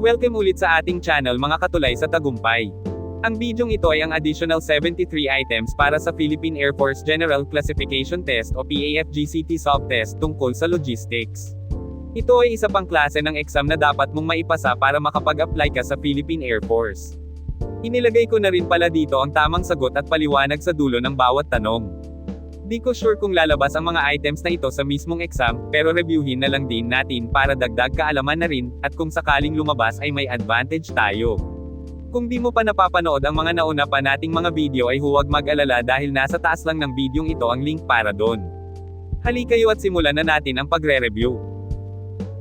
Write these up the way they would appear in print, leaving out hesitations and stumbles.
Welcome ulit sa ating channel mga katulay sa Tagumpay. Ang bidyong ito ay ang additional 73 items para sa Philippine Air Force General Classification Test o PAFGCT Self-Test tungkol sa logistics. Ito ay isa pang klase ng exam na dapat mong maipasa para makapag-apply ka sa Philippine Air Force. Inilagay ko na rin pala dito ang tamang sagot at paliwanag sa dulo ng bawat tanong. Di ko sure kung lalabas ang mga items na ito sa mismong exam, pero reviewin na lang din natin para dagdag kaalaman na rin, at kung sakaling lumabas ay may advantage tayo. Kung di mo pa napapanood ang mga nauna pa nating mga video ay huwag mag-alala dahil nasa taas lang ng bidyong ito ang link para doon. Halika kayo at simulan na natin ang pagre-review.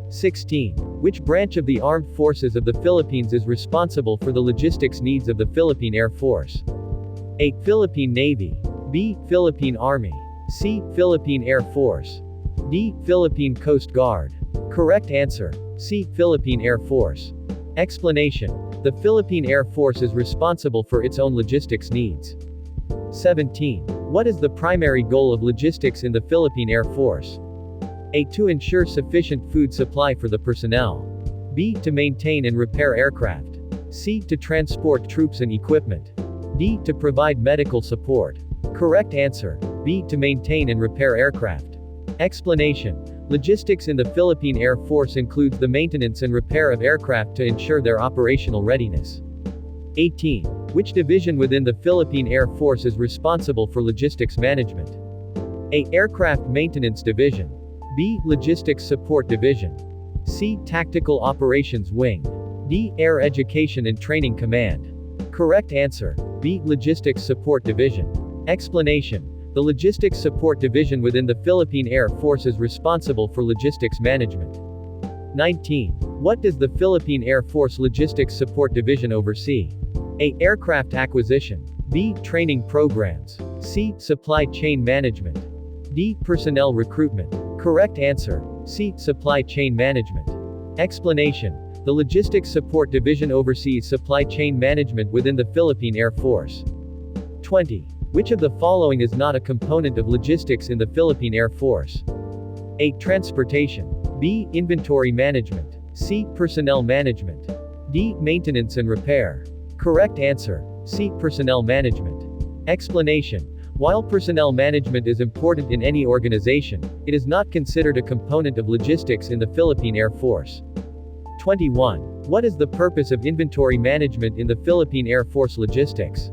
16. Which branch of the Armed Forces of the Philippines is responsible for the logistics needs of the Philippine Air Force? A. Philippine Navy. B. Philippine Army. C. Philippine Air Force. D. Philippine Coast Guard. Correct answer. C. Philippine Air Force. Explanation. The Philippine Air Force is responsible for its own logistics needs. 17. What is the primary goal of logistics in the Philippine Air Force? A. To ensure sufficient food supply for the personnel. B. To maintain and repair aircraft. C. To transport troops and equipment. D. To provide medical support. Correct answer. B. To maintain and repair aircraft. Explanation. Logistics in the Philippine Air Force includes the maintenance and repair of aircraft to ensure their operational readiness. 18. Which division within the Philippine Air Force is responsible for logistics management? A. Aircraft Maintenance Division. B. Logistics Support Division. C. Tactical Operations Wing. D. Air Education and Training Command. Correct answer. B. Logistics Support Division. Explanation. The Logistics Support Division within the Philippine Air Force is responsible for logistics management. 19. What does the Philippine Air Force Logistics Support Division oversee? A. Aircraft Acquisition. B. Training Programs. C. Supply Chain Management. D. Personnel Recruitment. Correct answer. C. Supply Chain Management. Explanation. The Logistics Support Division oversees supply chain management within the Philippine Air Force. 20. Which of the following is not a component of logistics in the Philippine Air Force? A. Transportation. B. Inventory management. C. Personnel management. D. Maintenance and repair. Correct answer. C. Personnel management. Explanation. While personnel management is important in any organization, it is not considered a component of logistics in the Philippine Air Force. 21. What is the purpose of inventory management in the Philippine Air Force logistics?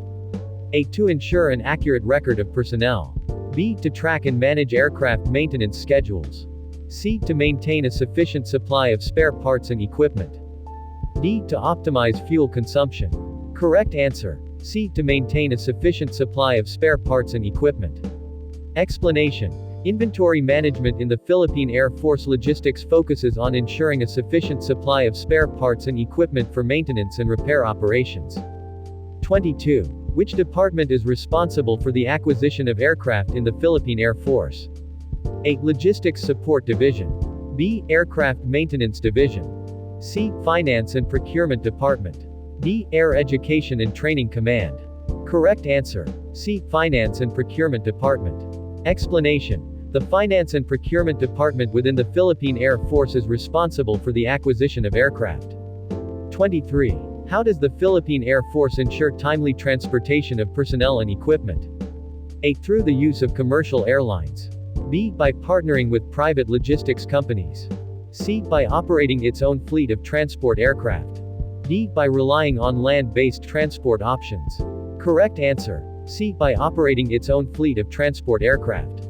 A. To ensure an accurate record of personnel. B. To track and manage aircraft maintenance schedules. C. To maintain a sufficient supply of spare parts and equipment. D. To optimize fuel consumption. Correct answer. C. To maintain a sufficient supply of spare parts and equipment. Explanation. Inventory management in the Philippine Air Force logistics focuses on ensuring a sufficient supply of spare parts and equipment for maintenance and repair operations. 22. Which department is responsible for the acquisition of aircraft in the Philippine Air Force? A. Logistics Support Division. B. Aircraft Maintenance Division. C. Finance and Procurement Department. D. Air Education and Training Command. Correct answer. C. Finance and Procurement Department. Explanation. The Finance and Procurement Department within the Philippine Air Force is responsible for the acquisition of aircraft. 23. How does the Philippine Air Force ensure timely transportation of personnel and equipment? A. Through the use of commercial airlines. B. By partnering with private logistics companies. C. By operating its own fleet of transport aircraft. D. By relying on land-based transport options. Correct answer. C. By operating its own fleet of transport aircraft.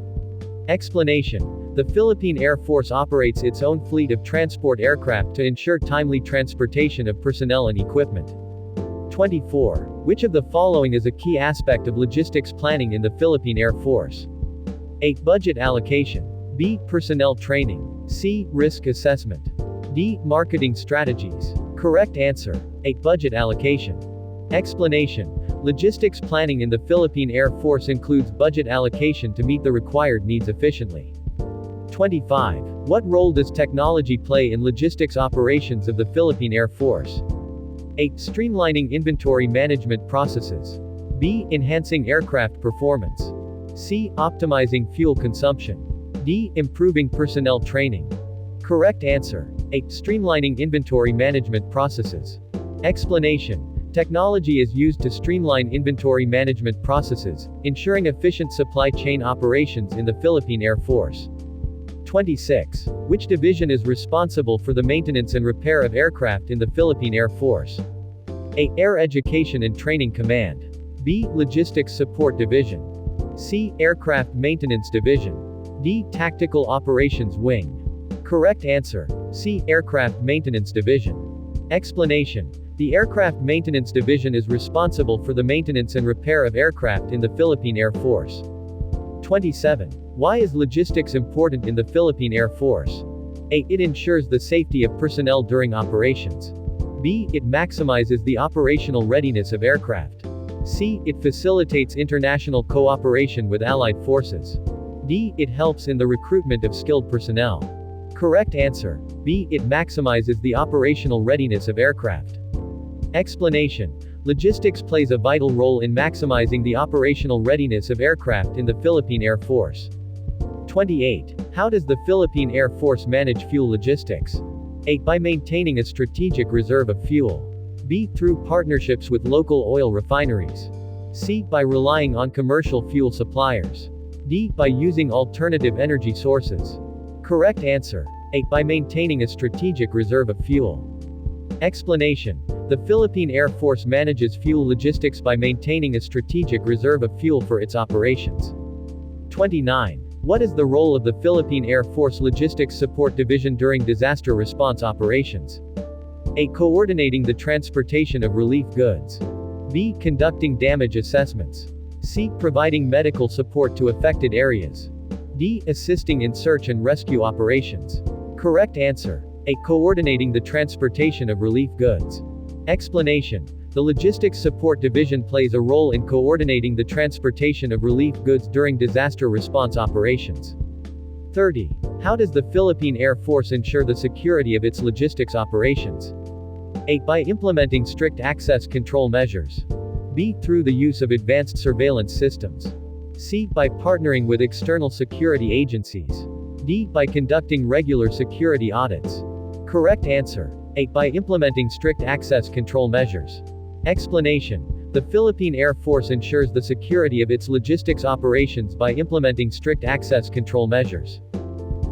Explanation. The Philippine Air Force operates its own fleet of transport aircraft to ensure timely transportation of personnel and equipment. 24. Which of the following is a key aspect of logistics planning in the Philippine Air Force? A. Budget allocation. B. Personnel training. C. Risk assessment. D. Marketing strategies. Correct answer. A. Budget allocation. Explanation. Logistics planning in the Philippine Air Force includes budget allocation to meet the required needs efficiently. 25. What role does technology play in logistics operations of the Philippine Air Force? A. Streamlining inventory management processes. B. Enhancing aircraft performance. C. Optimizing fuel consumption. D. Improving personnel training. Correct answer. 8. Streamlining inventory management processes. Explanation. Technology is used to streamline inventory management processes, ensuring efficient supply chain operations in the Philippine Air Force. 26. Which division is responsible for the maintenance and repair of aircraft in the Philippine Air Force? A. Air Education and Training Command. B. Logistics Support Division. C. Aircraft Maintenance Division. D. Tactical Operations Wing. Correct answer. C. Aircraft Maintenance Division. Explanation. The Aircraft Maintenance Division is responsible for the maintenance and repair of aircraft in the Philippine Air Force. 27. Why is logistics important in the Philippine Air Force? A. It ensures the safety of personnel during operations. B. It maximizes the operational readiness of aircraft. C. It facilitates international cooperation with allied forces. D. It helps in the recruitment of skilled personnel. Correct answer. B. It maximizes the operational readiness of aircraft. Explanation. Logistics plays a vital role in maximizing the operational readiness of aircraft in the Philippine Air Force. 28. How does the Philippine Air Force manage fuel logistics? A. By maintaining a strategic reserve of fuel. B. Through partnerships with local oil refineries. C. By relying on commercial fuel suppliers. D. By using alternative energy sources. Correct answer. A. By maintaining a strategic reserve of fuel. Explanation. The Philippine Air Force manages fuel logistics by maintaining a strategic reserve of fuel for its operations. 29. What is the role of the Philippine Air Force Logistics Support Division during disaster response operations? A. Coordinating the transportation of relief goods. B. Conducting damage assessments. C. Providing medical support to affected areas. D. Assisting in search and rescue operations. Correct answer. A. Coordinating the transportation of relief goods. Explanation. The Logistics Support Division plays a role in coordinating the transportation of relief goods during disaster response operations. 30. How does the Philippine Air Force ensure the security of its logistics operations? A. By implementing strict access control measures. B. Through the use of advanced surveillance systems. C. By partnering with external security agencies. D. By conducting regular security audits. Correct answer. A. By implementing strict access control measures. Explanation. The Philippine Air Force ensures the security of its logistics operations by implementing strict access control measures.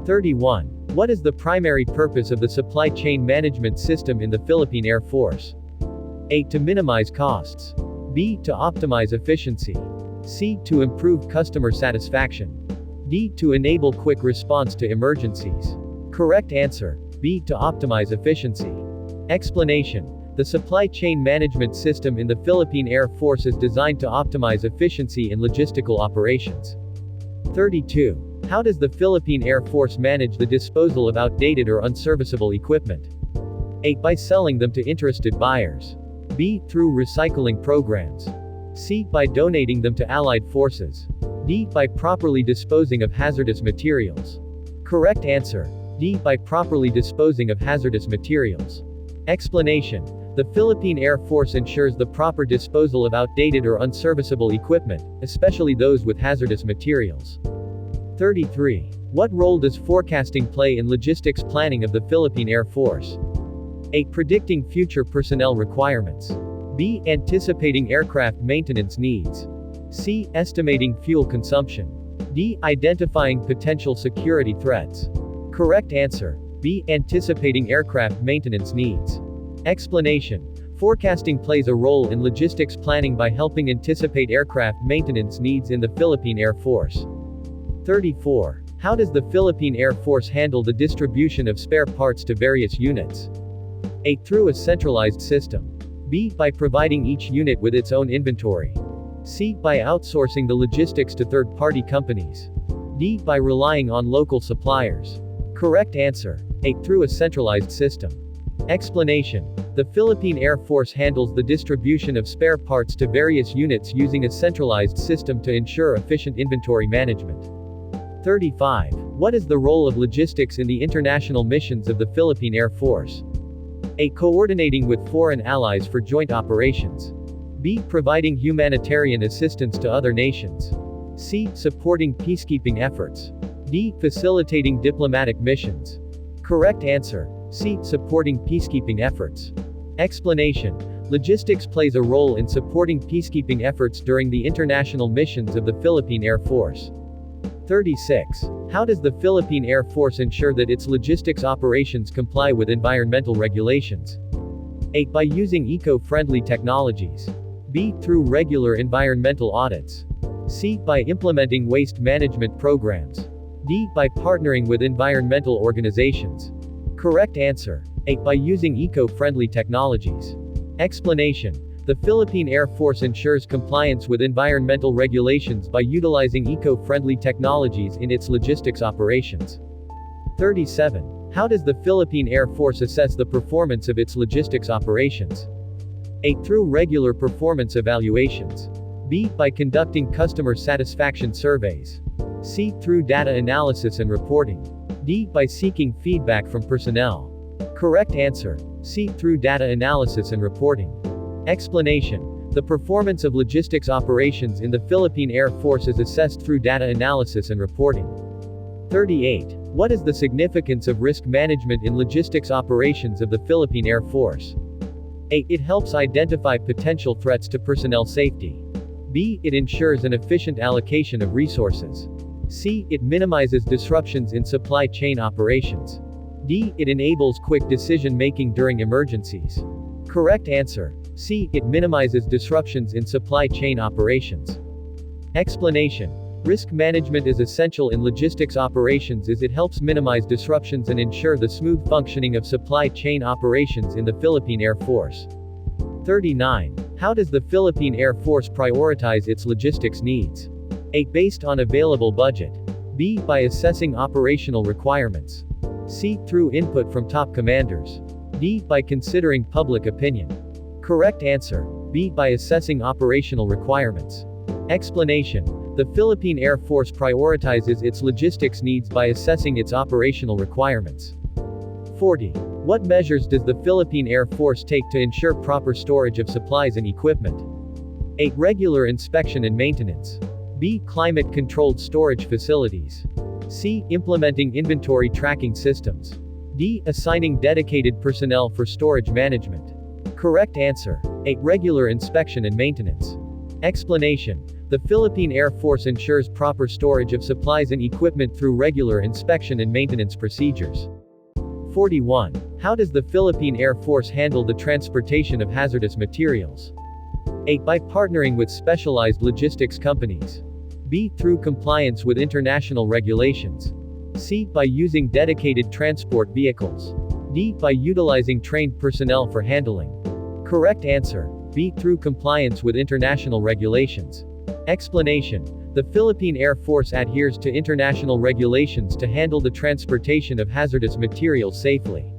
31. What is the primary purpose of the supply chain management system in the Philippine Air Force? A. To minimize costs. B. To optimize efficiency. C. To improve customer satisfaction. D. To enable quick response to emergencies. Correct answer. B. To optimize efficiency. Explanation. The supply chain management system in the Philippine Air Force is designed to optimize efficiency in logistical operations. 32. How does the Philippine Air Force manage the disposal of outdated or unserviceable equipment? A. By selling them to interested buyers. B. Through recycling programs. C. By donating them to allied forces. D. By properly disposing of hazardous materials. Correct answer. D. By properly disposing of hazardous materials. Explanation. The Philippine Air Force ensures the proper disposal of outdated or unserviceable equipment, especially those with hazardous materials. 33. What role does forecasting play in logistics planning of the Philippine Air Force? A. Predicting future personnel requirements. B. Anticipating aircraft maintenance needs. C. Estimating fuel consumption. D. Identifying potential security threats. Correct answer. B. Anticipating aircraft maintenance needs. Explanation. Forecasting plays a role in logistics planning by helping anticipate aircraft maintenance needs in the Philippine Air Force. 34. How does the Philippine Air Force handle the distribution of spare parts to various units? A. Through a centralized system. B. By providing each unit with its own inventory. C. By outsourcing the logistics to third-party companies. D. By relying on local suppliers. Correct answer. A. Through a centralized system. Explanation. The Philippine Air Force handles the distribution of spare parts to various units using a centralized system to ensure efficient inventory management. 35. What is the role of logistics in the international missions of the Philippine Air Force? A. Coordinating with foreign allies for joint operations. B. Providing humanitarian assistance to other nations. C. Supporting peacekeeping efforts. D. Facilitating diplomatic missions. Correct answer. C. Supporting peacekeeping efforts. Explanation. Logistics plays a role in supporting peacekeeping efforts during the international missions of the Philippine Air Force. 36. How does the Philippine Air Force ensure that its logistics operations comply with environmental regulations? A. By using eco-friendly technologies. B. Through regular environmental audits. C. By implementing waste management programs. D. By partnering with environmental organizations. Correct answer. A. By using eco-friendly technologies. Explanation. The Philippine Air Force ensures compliance with environmental regulations by utilizing eco-friendly technologies in its logistics operations. 37. How does the Philippine Air Force assess the performance of its logistics operations? A. Through regular performance evaluations. B. By conducting customer satisfaction surveys. C. Through data analysis and reporting. D. By seeking feedback from personnel. Correct answer. C. Through data analysis and reporting. Explanation. The performance of logistics operations in the Philippine Air Force is assessed through data analysis and reporting. 38. What is the significance of risk management in logistics operations of the Philippine Air Force? A. It helps identify potential threats to personnel safety. B. It ensures an efficient allocation of resources. C. It minimizes disruptions in supply chain operations. D. It enables quick decision-making during emergencies. Correct answer. C. It minimizes disruptions in supply chain operations. Explanation. Risk management is essential in logistics operations as it helps minimize disruptions and ensure the smooth functioning of supply chain operations in the Philippine Air Force. 39. How does the Philippine Air Force prioritize its logistics needs? A. Based on available budget. B. By assessing operational requirements. C. Through input from top commanders. D. By considering public opinion. Correct answer. B. By assessing operational requirements. Explanation. The Philippine Air Force prioritizes its logistics needs by assessing its operational requirements. 40. What measures does the Philippine Air Force take to ensure proper storage of supplies and equipment? A. Regular inspection and maintenance. B. Climate-controlled storage facilities. C. Implementing inventory tracking systems. D. Assigning dedicated personnel for storage management. Correct answer. A. Regular inspection and maintenance. Explanation. The Philippine Air Force ensures proper storage of supplies and equipment through regular inspection and maintenance procedures. 41. How does the Philippine Air Force handle the transportation of hazardous materials? A. By partnering with specialized logistics companies. B. Through compliance with international regulations. C. By using dedicated transport vehicles. D. By utilizing trained personnel for handling. Correct answer. B. Through compliance with international regulations. Explanation. The Philippine Air Force adheres to international regulations to handle the transportation of hazardous materials safely.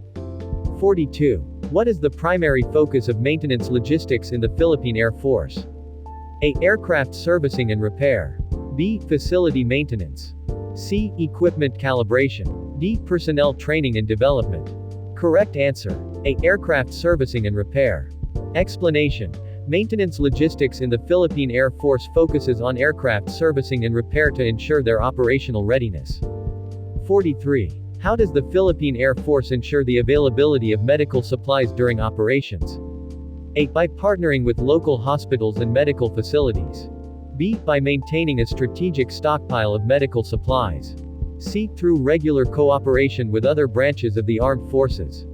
42. What is the primary focus of maintenance logistics in the Philippine Air Force? A. Aircraft servicing and repair. B. Facility maintenance. C. Equipment calibration. D. Personnel training and development. Correct answer. A. Aircraft servicing and repair. Explanation. Maintenance logistics in the Philippine Air Force focuses on aircraft servicing and repair to ensure their operational readiness. 43. How does the Philippine Air Force ensure the availability of medical supplies during operations? A. By partnering with local hospitals and medical facilities. B. By maintaining a strategic stockpile of medical supplies. C. Through regular cooperation with other branches of the armed forces.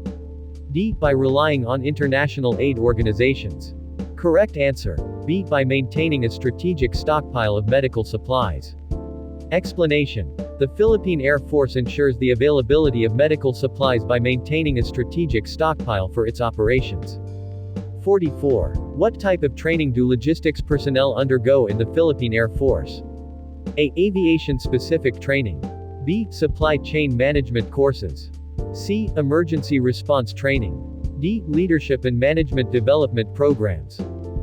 D. By relying on international aid organizations. Correct answer. B. By maintaining a strategic stockpile of medical supplies. Explanation. The Philippine Air Force ensures the availability of medical supplies by maintaining a strategic stockpile for its operations. 44. What type of training do logistics personnel undergo in the Philippine Air Force? A. Aviation-specific training. B. Supply chain management courses. C. Emergency response training. D. Leadership and management development programs.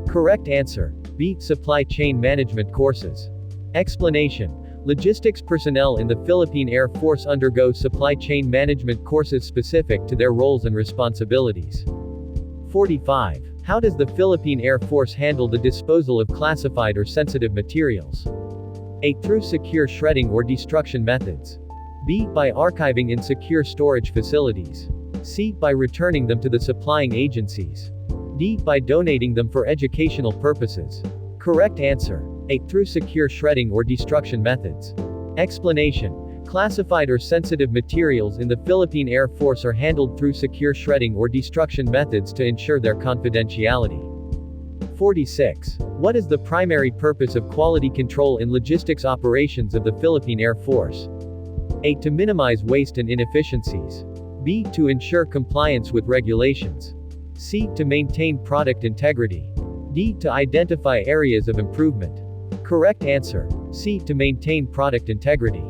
Correct answer. B. Supply chain management courses. Explanation. Logistics personnel in the Philippine Air Force undergo supply chain management courses specific to their roles and responsibilities. 45. How does the Philippine Air Force handle the disposal of classified or sensitive materials? A. Through secure shredding or destruction methods. B. By archiving in secure storage facilities. C. By returning them to the supplying agencies. D. By donating them for educational purposes. Correct answer. A. Through secure shredding or destruction methods. Explanation. Classified or sensitive materials in the Philippine Air Force are handled through secure shredding or destruction methods to ensure their confidentiality. 46. What is the primary purpose of quality control in logistics operations of the Philippine Air Force? A. To minimize waste and inefficiencies. B. To ensure compliance with regulations. C. To maintain product integrity. D. To identify areas of improvement. Correct answer. C. To maintain product integrity.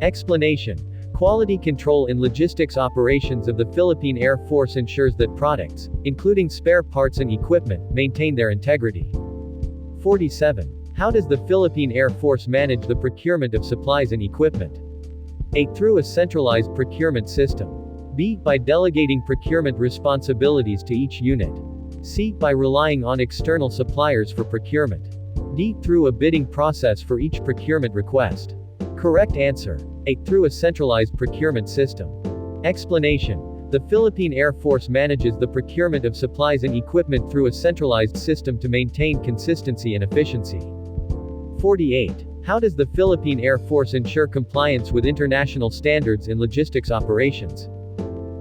Explanation. Quality control in logistics operations of the Philippine Air Force ensures that products, including spare parts and equipment, maintain their integrity. 47. How does the Philippine Air Force manage the procurement of supplies and equipment? A. Through a centralized procurement system. B. By delegating procurement responsibilities to each unit. C. By relying on external suppliers for procurement. D. Through a bidding process for each procurement request. Correct answer. A. Through a centralized procurement system. Explanation. The Philippine Air Force manages the procurement of supplies and equipment through a centralized system to maintain consistency and efficiency. 48. How does the Philippine Air Force ensure compliance with international standards in logistics operations?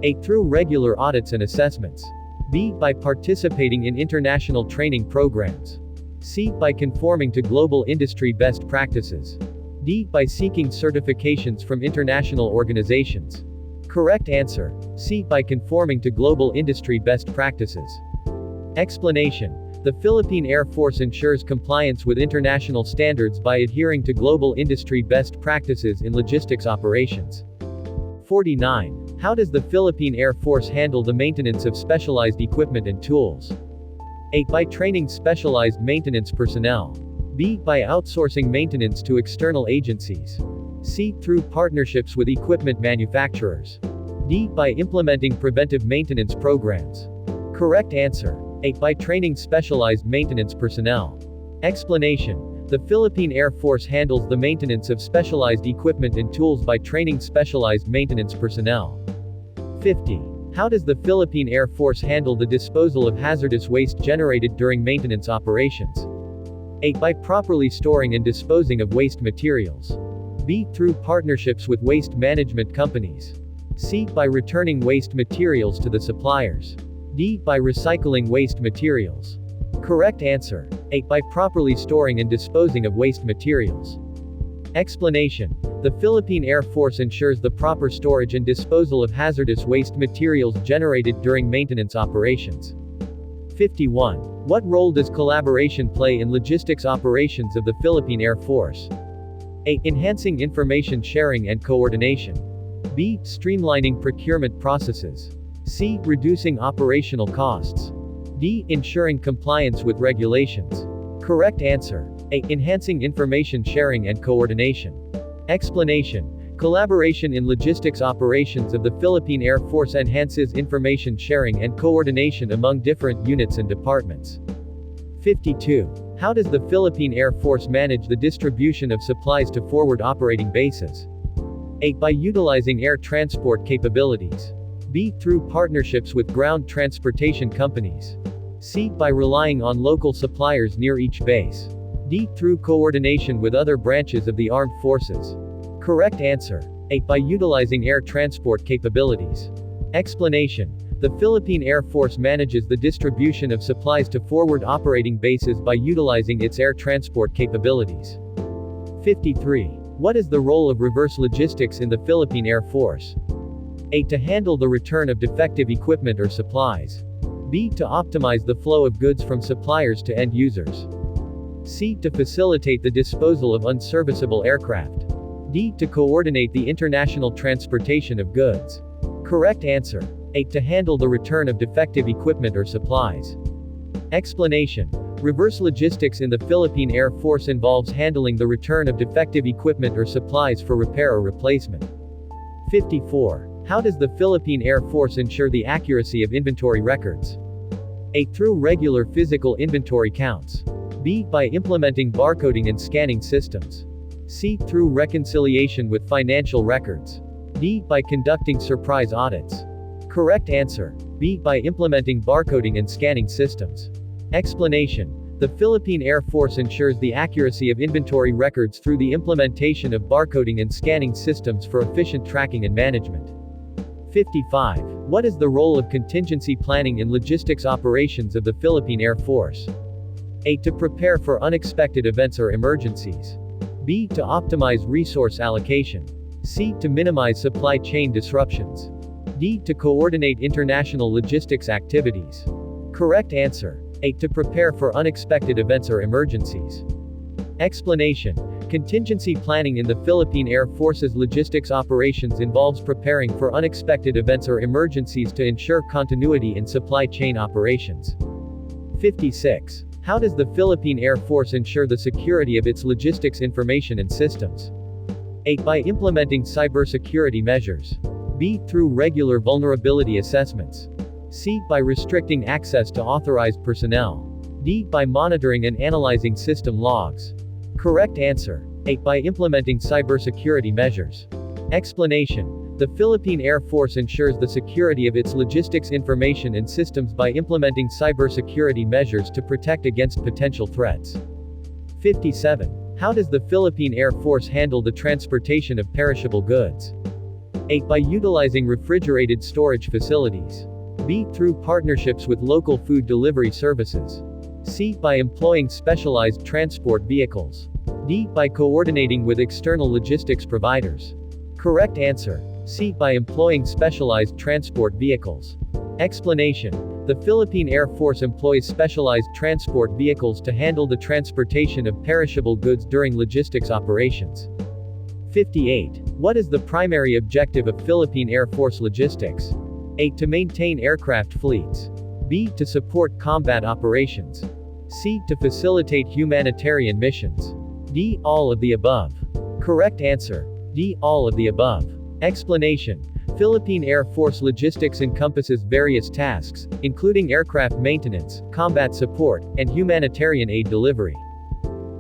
A. Through regular audits and assessments. B. By participating in international training programs. C. By conforming to global industry best practices. D. By seeking certifications from international organizations. Correct answer. C. By conforming to global industry best practices. Explanation. The Philippine Air Force ensures compliance with international standards by adhering to global industry best practices in logistics operations. 49. How does the Philippine Air Force handle the maintenance of specialized equipment and tools? A. By training specialized maintenance personnel. B. By outsourcing maintenance to external agencies. C. Through partnerships with equipment manufacturers. D. By implementing preventive maintenance programs. Correct answer. A. By training specialized maintenance personnel. Explanation. The Philippine Air Force handles the maintenance of specialized equipment and tools by training specialized maintenance personnel. 50. How does the Philippine Air Force handle the disposal of hazardous waste generated during maintenance operations? A. By properly storing and disposing of waste materials. B. Through partnerships with waste management companies. C. By returning waste materials to the suppliers. D. By recycling waste materials. Correct answer. A. By properly storing and disposing of waste materials. Explanation. The Philippine Air Force ensures the proper storage and disposal of hazardous waste materials generated during maintenance operations. 51. What role does collaboration play in logistics operations of the Philippine Air Force? A. Enhancing information sharing and coordination. B. Streamlining procurement processes. C. Reducing operational costs. D. Ensuring compliance with regulations. Correct answer. A. Enhancing information sharing and coordination. Explanation. Collaboration in logistics operations of the Philippine Air Force enhances information sharing and coordination among different units and departments. 52. How does the Philippine Air Force manage the distribution of supplies to forward operating bases? A. By utilizing air transport capabilities. B. Through partnerships with ground transportation companies. C. By relying on local suppliers near each base. D. Through coordination with other branches of the armed forces. Correct answer. A. By utilizing air transport capabilities. Explanation. The Philippine Air Force manages the distribution of supplies to forward operating bases by utilizing its air transport capabilities. 53. What is the role of reverse logistics in the Philippine Air Force? A. To handle the return of defective equipment or supplies. B. To optimize the flow of goods from suppliers to end users. C. To facilitate the disposal of unserviceable aircraft. D. To coordinate the international transportation of goods. Correct answer. A. To handle the return of defective equipment or supplies. Explanation. Reverse logistics in the Philippine Air Force involves handling the return of defective equipment or supplies for repair or replacement. 54. How does the Philippine Air Force ensure the accuracy of inventory records? A. Through regular physical inventory counts. B. By implementing barcoding and scanning systems. C. Through reconciliation with financial records. D. By conducting surprise audits. Correct answer. B. By implementing barcoding and scanning systems. Explanation. The Philippine Air Force ensures the accuracy of inventory records through the implementation of barcoding and scanning systems for efficient tracking and management. 55. What is the role of contingency planning in logistics operations of the Philippine Air Force? A. To prepare for unexpected events or emergencies. B. To optimize resource allocation. C. To minimize supply chain disruptions. D. To coordinate international logistics activities. Correct answer. A. To prepare for unexpected events or emergencies. Explanation. Contingency planning in the Philippine Air Force's logistics operations involves preparing for unexpected events or emergencies to ensure continuity in supply chain operations. 56. How does the Philippine Air Force ensure the security of its logistics information and systems? A. By implementing cybersecurity measures. B. Through regular vulnerability assessments. C. By restricting access to authorized personnel. D. By monitoring and analyzing system logs. Correct answer. A. By implementing cybersecurity measures. Explanation. The Philippine Air Force ensures the security of its logistics information and systems by implementing cybersecurity measures to protect against potential threats. 57. How does the Philippine Air Force handle the transportation of perishable goods? A. By utilizing refrigerated storage facilities. B. Through partnerships with local food delivery services. C. By employing specialized transport vehicles. D. By coordinating with external logistics providers. Correct answer. C. By employing specialized transport vehicles. Explanation. The Philippine Air Force employs specialized transport vehicles to handle the transportation of perishable goods during logistics operations. 58. What is the primary objective of Philippine Air Force logistics? A. To maintain aircraft fleets. B. To support combat operations. C. To facilitate humanitarian missions. D. All of the above. Correct answer. D. All of the above. Explanation. Philippine Air Force logistics encompasses various tasks, including aircraft maintenance, combat support, and humanitarian aid delivery.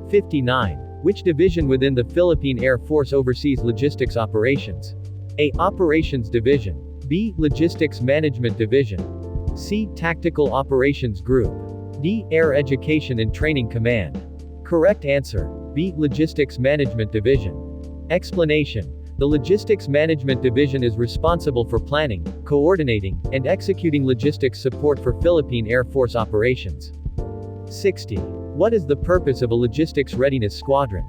59. Which division within the Philippine Air Force oversees logistics operations? A. Operations Division. B. Logistics Management Division. C. Tactical Operations Group. D. Air Education and Training Command. Correct answer. B. Logistics Management Division. Explanation. The Logistics Management Division is responsible for planning, coordinating, and executing logistics support for Philippine Air Force operations. 60. What is the purpose of a logistics readiness squadron?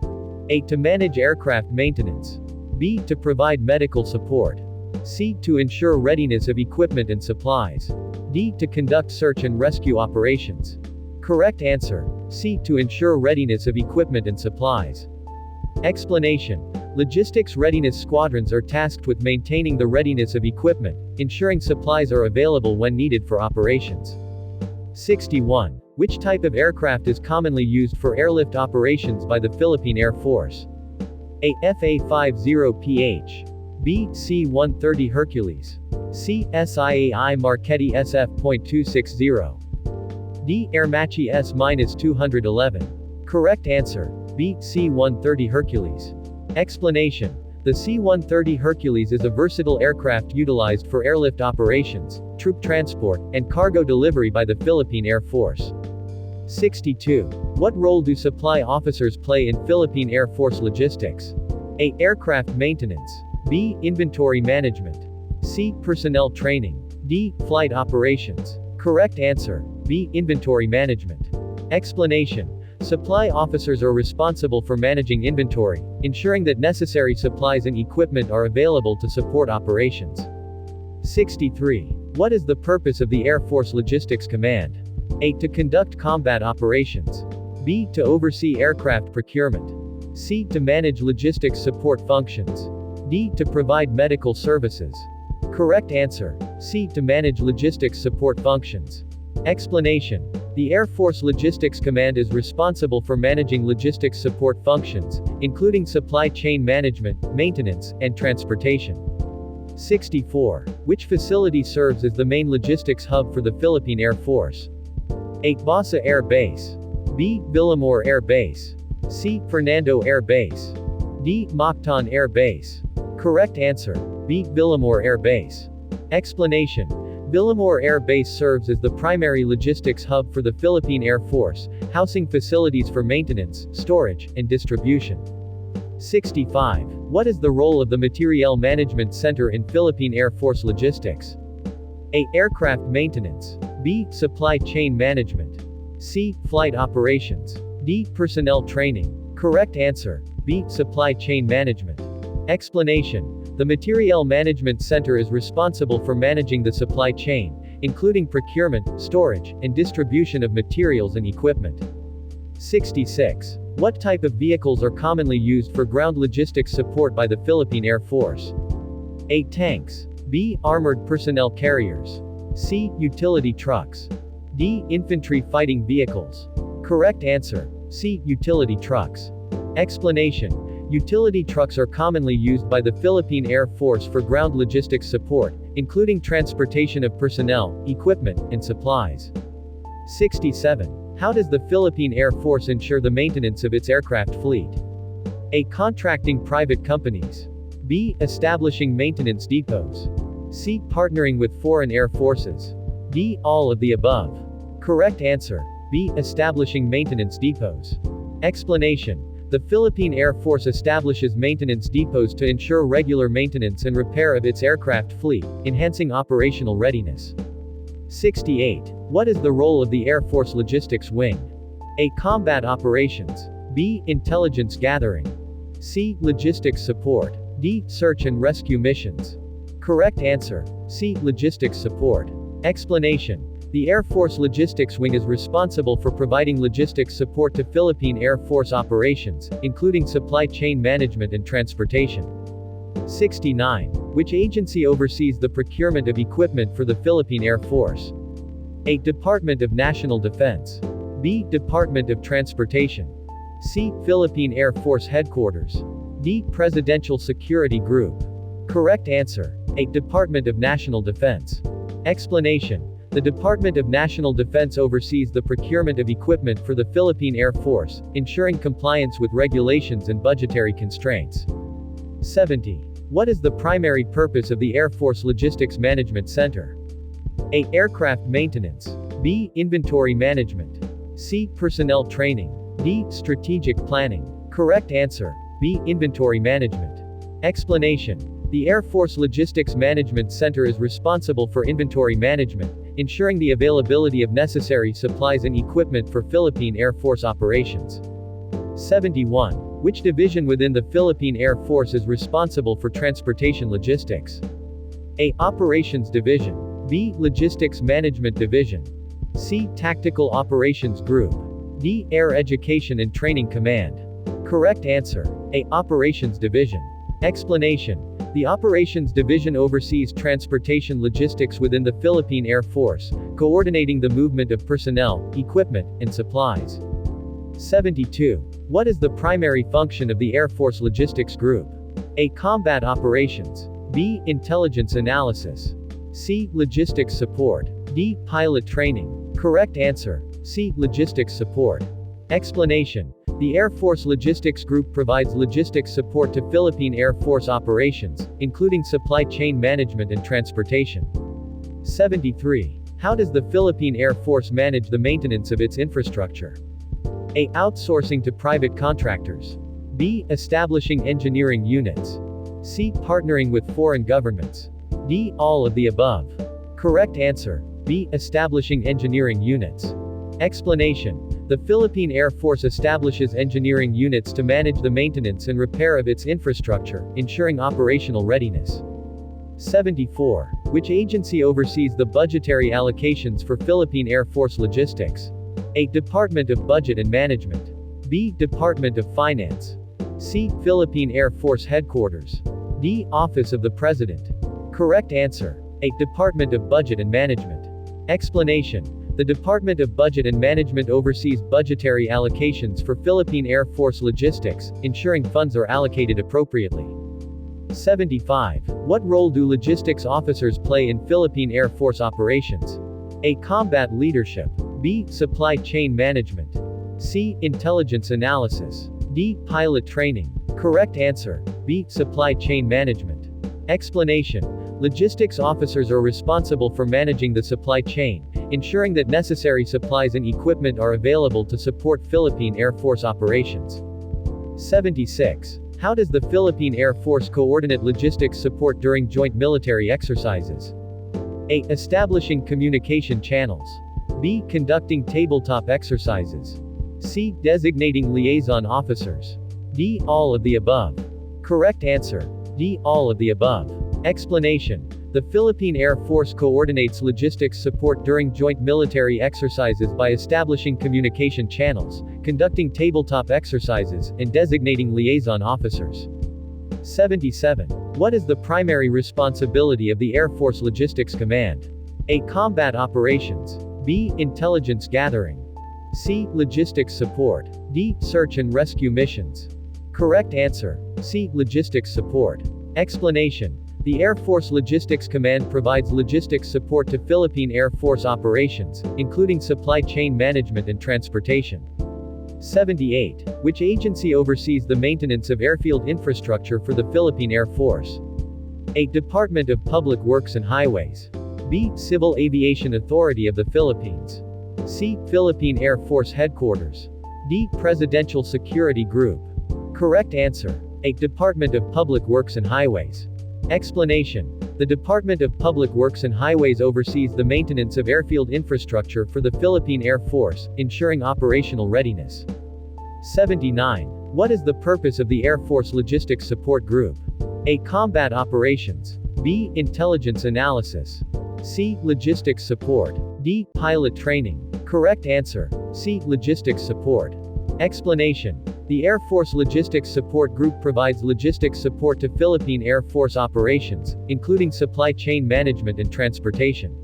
A. To manage aircraft maintenance. B. To provide medical support. C. To ensure readiness of equipment and supplies. D. To conduct search and rescue operations. Correct answer. C. To ensure readiness of equipment and supplies. Explanation. Logistics readiness squadrons are tasked with maintaining the readiness of equipment, ensuring supplies are available when needed for operations. 61. Which type of aircraft is commonly used for airlift operations by the Philippine Air Force? A. FA-50PH. B. C-130 Hercules. C. SIAI Marchetti SF.260. D. Airmachi S-211. Correct answer. B. C-130 Hercules. Explanation. The C-130 Hercules is a versatile aircraft utilized for airlift operations, troop transport, and cargo delivery by the Philippine Air Force. 62. What role do supply officers play in Philippine Air Force logistics? A. Aircraft maintenance. B. Inventory management. C. Personnel training. D. Flight operations. Correct answer. B. Inventory management. Explanation. Supply officers are responsible for managing inventory, ensuring that necessary supplies and equipment are available to support operations. 63. What is the purpose of the Air Force Logistics Command? A. To conduct combat operations. B. To oversee aircraft procurement. C. To manage logistics support functions. D. To provide medical services. Correct answer. C. To manage logistics support functions. Explanation. The Air Force Logistics Command is responsible for managing logistics support functions, including supply chain management, maintenance, and transportation. 64. Which facility serves as the main logistics hub for the Philippine Air Force? A. Basa Air Base. B. Villamor Air Base. C. Fernando Air Base. D. Mactan Air Base. Correct answer. B. Villamor Air Base. Explanation. Villamor Air Base serves as the primary logistics hub for the Philippine Air Force, housing facilities for maintenance, storage, and distribution. 65. What is the role of the Materiel Management Center in Philippine Air Force logistics? A. Aircraft maintenance. B. Supply chain management. C. Flight operations. D. Personnel training. Correct answer. B. Supply chain management. Explanation. The Materiel Management Center is responsible for managing the supply chain, including procurement, storage, and distribution of materials and equipment. 66. What type of vehicles are commonly used for ground logistics support by the Philippine Air Force? A. Tanks. B. Armored personnel carriers. C. Utility trucks. D. Infantry fighting vehicles. Correct answer. C. Utility trucks. Explanation. Utility trucks are commonly used by the Philippine Air Force for ground logistics support, including transportation of personnel, equipment, and supplies. 67. How does the Philippine Air Force ensure the maintenance of its aircraft fleet? A. Contracting private companies. B. Establishing maintenance depots. C. Partnering with foreign air forces. D. All of the above. Correct answer. B. Establishing maintenance depots. Explanation. The Philippine Air Force establishes maintenance depots to ensure regular maintenance and repair of its aircraft fleet, enhancing operational readiness. 68. What is the role of the Air Force Logistics Wing? A. Combat operations. B. Intelligence gathering. C. Logistics support. D. Search and rescue missions. Correct answer. C. Logistics support. Explanation. The Air Force Logistics Wing is responsible for providing logistics support to Philippine Air Force operations, including supply chain management and transportation. 69. Which agency oversees the procurement of equipment for the Philippine Air Force? A. Department of National Defense. B. Department of Transportation. C. Philippine Air Force Headquarters. D. Presidential Security Group. Correct answer. A. Department of National Defense. Explanation. The Department of National Defense oversees the procurement of equipment for the Philippine Air Force, ensuring compliance with regulations and budgetary constraints. 70. What is the primary purpose of the Air Force Logistics Management Center? A. Aircraft maintenance. B. Inventory management. C. Personnel training. D. Strategic planning. Correct answer. B. Inventory management. Explanation. The Air Force Logistics Management Center is responsible for inventory management, ensuring the availability of necessary supplies and equipment for Philippine Air Force operations. 71. Which division within the Philippine Air Force is responsible for transportation logistics? A. Operations Division. B. Logistics Management Division. C. Tactical Operations Group. D. Air Education and Training Command. Correct answer. A. Operations Division. Explanation. The Operations Division oversees transportation logistics within the Philippine Air Force, coordinating the movement of personnel, equipment, and supplies. 72. What is the primary function of the Air Force Logistics Group? A. Combat operations. B. Intelligence analysis. C. Logistics support. D. Pilot training. Correct answer. C. Logistics support. Explanation. The Air Force Logistics Group provides logistics support to Philippine Air Force operations, including supply chain management and transportation. 73. How does the Philippine Air Force manage the maintenance of its infrastructure? A. Outsourcing to private contractors. B. Establishing engineering units. C. Partnering with foreign governments. D. All of the above. Correct answer. B. Establishing engineering units. Explanation. The Philippine Air Force establishes engineering units to manage the maintenance and repair of its infrastructure, ensuring operational readiness. 74. Which agency oversees the budgetary allocations for Philippine Air Force logistics? A. Department of Budget and Management. B. Department of Finance. C. Philippine Air Force Headquarters. D. Office of the President. Correct answer. A. Department of Budget and Management. Explanation. The Department of Budget and Management oversees budgetary allocations for Philippine Air Force logistics, ensuring funds are allocated appropriately. 75. What role do logistics officers play in Philippine Air Force operations? A. Combat leadership. B. Supply chain management. C. Intelligence analysis. D. Pilot training. Correct answer. B. Supply chain management. Explanation. Logistics officers are responsible for managing the supply chain, ensuring that necessary supplies and equipment are available to support Philippine Air Force operations. 76. How does the Philippine Air Force coordinate logistics support during joint military exercises? A. Establishing communication channels. B. Conducting tabletop exercises. C. Designating liaison officers. D. All of the above. Correct answer. D. All of the above. Explanation. The Philippine Air Force coordinates logistics support during joint military exercises by establishing communication channels, conducting tabletop exercises, and designating liaison officers. 77. What is the primary responsibility of the Air Force Logistics Command? A. Combat operations. B. Intelligence gathering. C. Logistics support. D. Search and rescue missions. Correct answer. C. Logistics support. Explanation. The Air Force Logistics Command provides logistics support to Philippine Air Force operations, including supply chain management and transportation. 78. Which agency oversees the maintenance of airfield infrastructure for the Philippine Air Force? A. Department of Public Works and Highways. B. Civil Aviation Authority of the Philippines. C. Philippine Air Force Headquarters. D. Presidential Security Group. Correct answer. A. Department of Public Works and Highways. Explanation. The Department of Public Works and Highways oversees the maintenance of airfield infrastructure for the Philippine Air Force, ensuring operational readiness. 79. What is the purpose of the Air Force Logistics Support Group? A. Combat operations. B. Intelligence analysis. C. Logistics support. D. Pilot training. Correct answer. C. Logistics support. Explanation. The Air Force Logistics Support Group provides logistics support to Philippine Air Force operations, including supply chain management and transportation.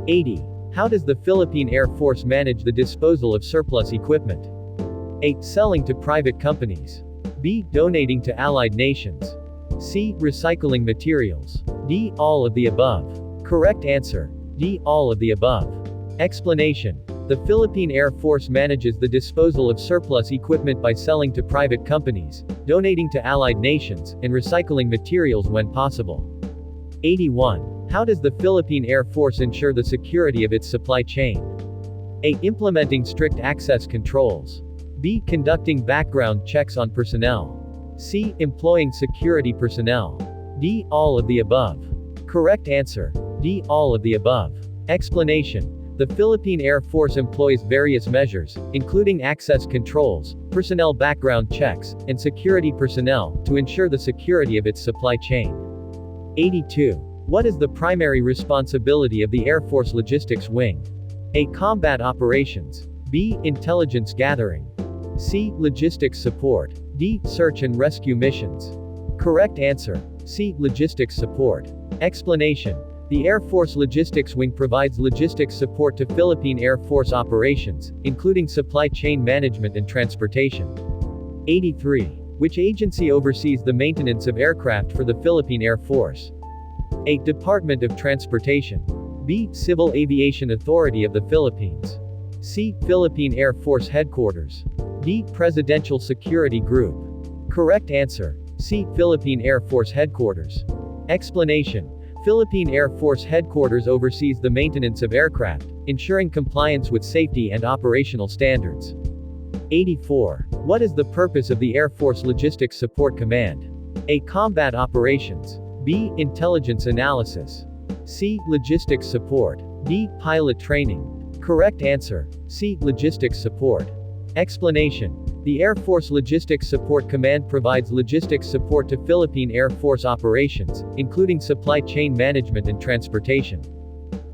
80. How does the Philippine Air Force manage the disposal of surplus equipment? A. Selling to private companies. B. Donating to allied nations. C. Recycling materials. D. All of the above. Correct answer. D. All of the above. Explanation. The Philippine Air Force manages the disposal of surplus equipment by selling to private companies, donating to allied nations, and recycling materials when possible. 81. How does the Philippine Air Force ensure the security of its supply chain? A. Implementing strict access controls. B. Conducting background checks on personnel. C. Employing security personnel. D. All of the above. Correct answer. D. All of the above. Explanation. The Philippine Air Force employs various measures, including access controls, personnel background checks, and security personnel, to ensure the security of its supply chain. 82. What is the primary responsibility of the Air Force Logistics Wing? A. Combat operations. B. Intelligence gathering. C. Logistics support. D. Search and rescue missions. Correct answer. C. Logistics support. Explanation. The Air Force Logistics Wing provides logistics support to Philippine Air Force operations, including supply chain management and transportation. 83. Which agency oversees the maintenance of aircraft for the Philippine Air Force? A. Department of Transportation. B. Civil Aviation Authority of the Philippines. C. Philippine Air Force Headquarters. D. Presidential Security Group. Correct answer. C. Philippine Air Force Headquarters. Explanation. Philippine Air Force Headquarters oversees the maintenance of aircraft, ensuring compliance with safety and operational standards. 84. What is the purpose of the Air Force Logistics Support Command? A. Combat operations. B. Intelligence analysis. C. Logistics support. D. Pilot training. Correct answer. C. Logistics support. Explanation. The Air Force Logistics Support Command provides logistics support to Philippine Air Force operations, including supply chain management and transportation.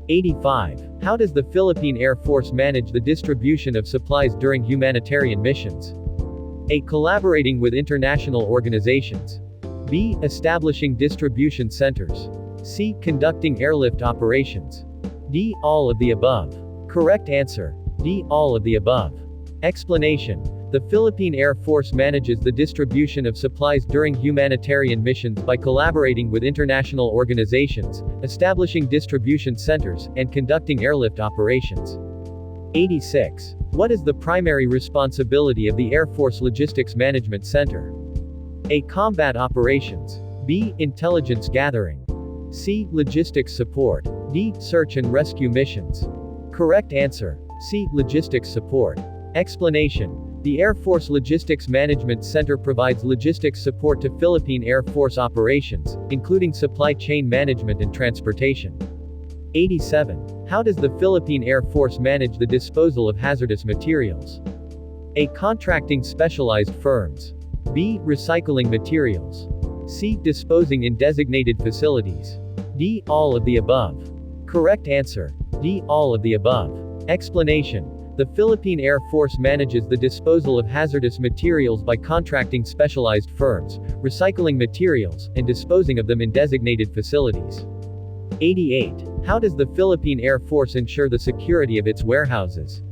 85. How does the Philippine Air Force manage the distribution of supplies during humanitarian missions? A. Collaborating with international organizations. B. Establishing distribution centers. C. Conducting airlift operations. D. All of the above. Correct answer. D. All of the above. Explanation. The Philippine Air Force manages the distribution of supplies during humanitarian missions by collaborating with international organizations, establishing distribution centers, and conducting airlift operations. 86. What is the primary responsibility of the Air Force Logistics Management Center? A. Combat operations. B. Intelligence gathering. C. Logistics support. D. Search and rescue missions. Correct answer. C. Logistics support. Explanation. The Air Force Logistics Management Center provides logistics support to Philippine Air Force operations, including supply chain management and transportation. 87. How does the Philippine Air Force manage the disposal of hazardous materials? A. Contracting specialized firms. B. Recycling materials. C. Disposing in designated facilities. D. All of the above. Correct answer. D. All of the above. Explanation. The Philippine Air Force manages the disposal of hazardous materials by contracting specialized firms, recycling materials, and disposing of them in designated facilities. 88. How does the Philippine Air Force ensure the security of its warehouses?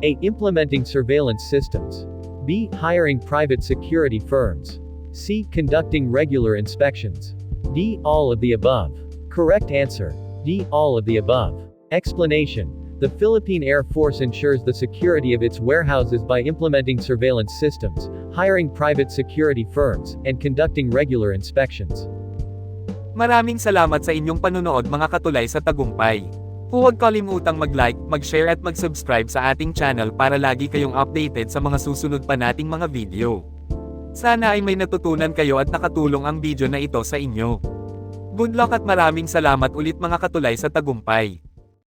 A. Implementing surveillance systems. B. Hiring private security firms. C. Conducting regular inspections. D. All of the above. Correct answer. D. All of the above. Explanation. The Philippine Air Force ensures the security of its warehouses by implementing surveillance systems, hiring private security firms, and conducting regular inspections. Maraming salamat sa inyong panunood mga katulay sa Tagumpay. Huwag kalimutang mag-like, mag-share at mag-subscribe sa ating channel para lagi kayong updated sa mga susunod pa nating mga video. Sana ay may natutunan kayo at nakatulong ang video na ito sa inyo. Good luck at maraming salamat ulit mga katulay sa Tagumpay.